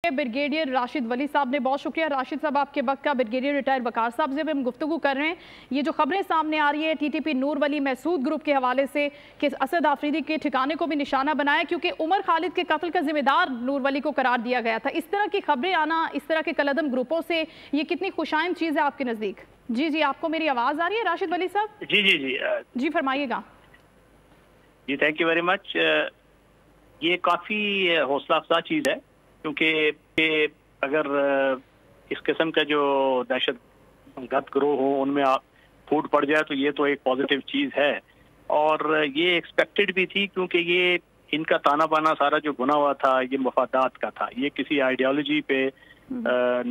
Brigadier Rashid Wali साहब ने, बहुत शुक्रिया राशिद साहब आपके वक्त का। ब्रिगेडियर रिटायर्ड वकार साहब से हम गुफ्तगू कर रहे हैं। ये जो खबरें सामने आ रही है टीटीपी नूर वली महसूद ग्रुप के हवाले से कि असद आफरीदी के ठिकाने को भी निशाना बनाया क्योंकि उमर खालिद के कत्ल का जिम्मेदार नूर वली को करार दिया गया था। इस तरह की खबरें आना, इस तरह के कलदम ग्रुपों से, ये कितनी खुशाइंद चीज़ है आपके नज़दीक? जी जी, आपको मेरी आवाज़ आ रही है राशिद वली साहब? जी जी जी जी फरमाइएगा। जी थैंक यू वेरी मच। ये काफ़ी हौसला अफजा चीज़ है क्योंकि अगर इस किस्म का जो दहशत गर्द ग्रोह हो उनमें फूट पड़ जाए तो ये तो एक पॉजिटिव चीज़ है और ये एक्सपेक्टेड भी थी क्योंकि ये इनका ताना बाना सारा जो बुना हुआ था ये मफादात का था। ये किसी आइडियोलॉजी पे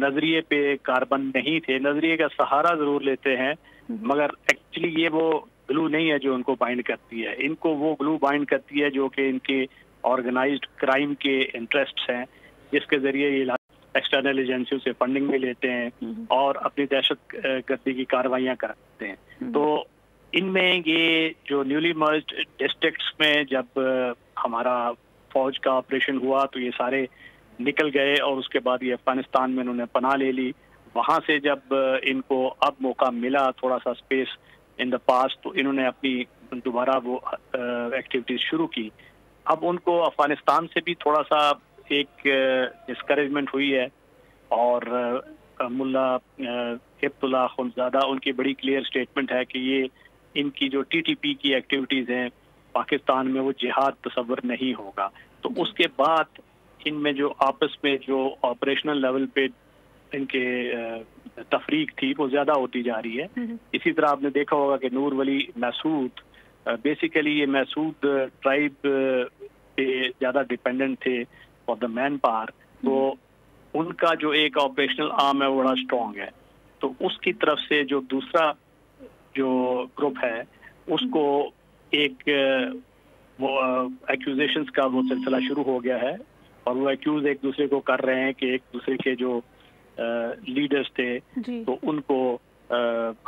नजरिए पे कारबंद नहीं थे। नजरिए का सहारा जरूर लेते हैं मगर एक्चुअली ये वो ग्लू नहीं है जो उनको बाइंड करती है। इनको वो ग्लू बाइंड करती है जो कि इनके ऑर्गेनाइज्ड क्राइम के इंटरेस्ट्स हैं, जिसके जरिए ये एक्सटर्नल एजेंसियों से फंडिंग में लेते हैं और अपनी दहशत गर्दी की कार्रवाइयाँ करते हैं। तो इनमें ये जो न्यूली मर्ज्ड डिस्ट्रिक्ट्स में जब हमारा फौज का ऑपरेशन हुआ तो ये सारे निकल गए और उसके बाद ये अफगानिस्तान में इन्होंने पनाह ले ली। वहाँ से जब इनको अब मौका मिला, थोड़ा सा स्पेस इन द पास्ट, तो इन्होंने अपनी दोबारा वो एक्टिविटीज शुरू की। अब उनको अफगानिस्तान से भी थोड़ा सा एक डिस्करेजमेंट हुई है और मुल्ला हिब्तुल्लाह खुंजादा उनकी बड़ी क्लियर स्टेटमेंट है कि ये इनकी जो टीटीपी की एक्टिविटीज़ हैं पाकिस्तान में वो जिहाद तस्वर नहीं होगा। तो उसके बाद इनमें जो आपस में जो ऑपरेशनल लेवल पे इनके तफरीक थी वो ज़्यादा होती जा रही है। इसी तरह आपने देखा होगा कि नूर वली महसूद बेसिकली ये महसूद ट्राइब पे ज़्यादा डिपेंडेंट थे फॉर द मैन पावर, तो उनका जो एक ऑपरेशनल आर्म है वो बड़ा स्ट्रॉन्ग है। तो उसकी तरफ से जो दूसरा जो ग्रुप है उसको एक वो एक्यूजेशंस का वो सिलसिला शुरू हो गया है और वो एक्यूज एक दूसरे को कर रहे हैं कि एक दूसरे के जो लीडर्स थे तो उनको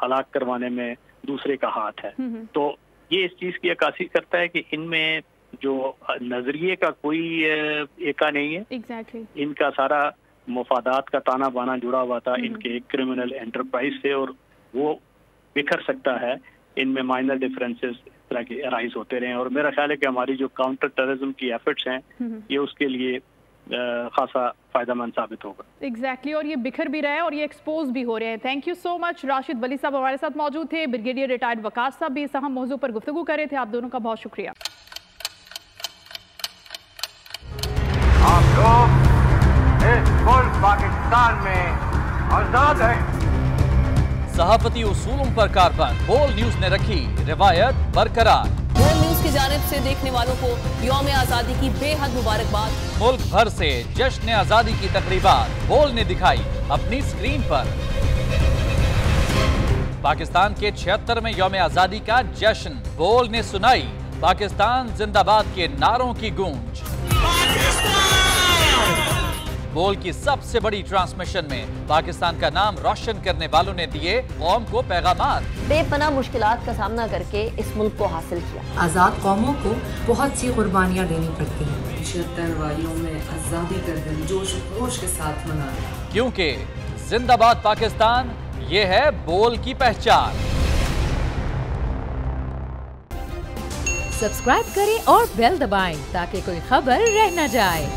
हलाक करवाने में दूसरे का हाथ है। तो ये इस चीज़ की अक्कासी करता है कि इनमें जो नजरिए का कोई एका नहीं है। Exactly. इनका सारा मुफादात का ताना बाना जुड़ा हुआ था इनके एक क्रिमिनल एंटरप्राइज से और वो बिखर सकता है। इनमें माइनर डिफरेंसेस इस तरह के अराइज होते रहे और मेरा ख्याल है कि हमारी जो काउंटर टेररिज्म की एफर्ट्स हैं ये उसके लिए खासा फायदेमंद साबित होगा। एग्जैक्टली और ये बिखर भी रहे और ये एक्सपोज भी हो रहे हैं। Thank you so much. Rashid Wali साहब हमारे साथ मौजूद थे, ब्रिगेडियर रिटायर्ड वकार साहब भी इस अहम मौजू पर गुफ्तगू कर रहे थे। आप दोनों का बहुत शुक्रिया। आप लोग इस मुल्क पाकिस्तान में आजाद हैं। सहाफती उसूलों पर कारबंद बोल न्यूज ने रखी रिवायत बरकरार। बोल न्यूज की जानिब से देखने वालों को यौम आजादी की बेहद मुबारकबाद। मुल्क भर से जश्न आजादी की तकरीबात बोल ने दिखाई अपनी स्क्रीन पर। पाकिस्तान के 76वें यौम आजादी का जश्न बोल ने सुनाई पाकिस्तान जिंदाबाद के नारों की गूंज। बोल की सबसे बड़ी ट्रांसमिशन में पाकिस्तान का नाम रोशन करने वालों ने दिए कौम को पैगामात। बेपनाह मुश्किलात का सामना करके इस मुल्क को हासिल किया। आजाद कौमों को बहुत सी कुर्बानियां देनी पड़ती हैं। 76 वालियों में आजादी का दिन जोश खरोश के साथ मना रहे हैं क्योंकि जिंदाबाद पाकिस्तान ये है बोल की पहचान। सब्सक्राइब करें और बेल दबाएं ताकि कोई खबर रह न जाए।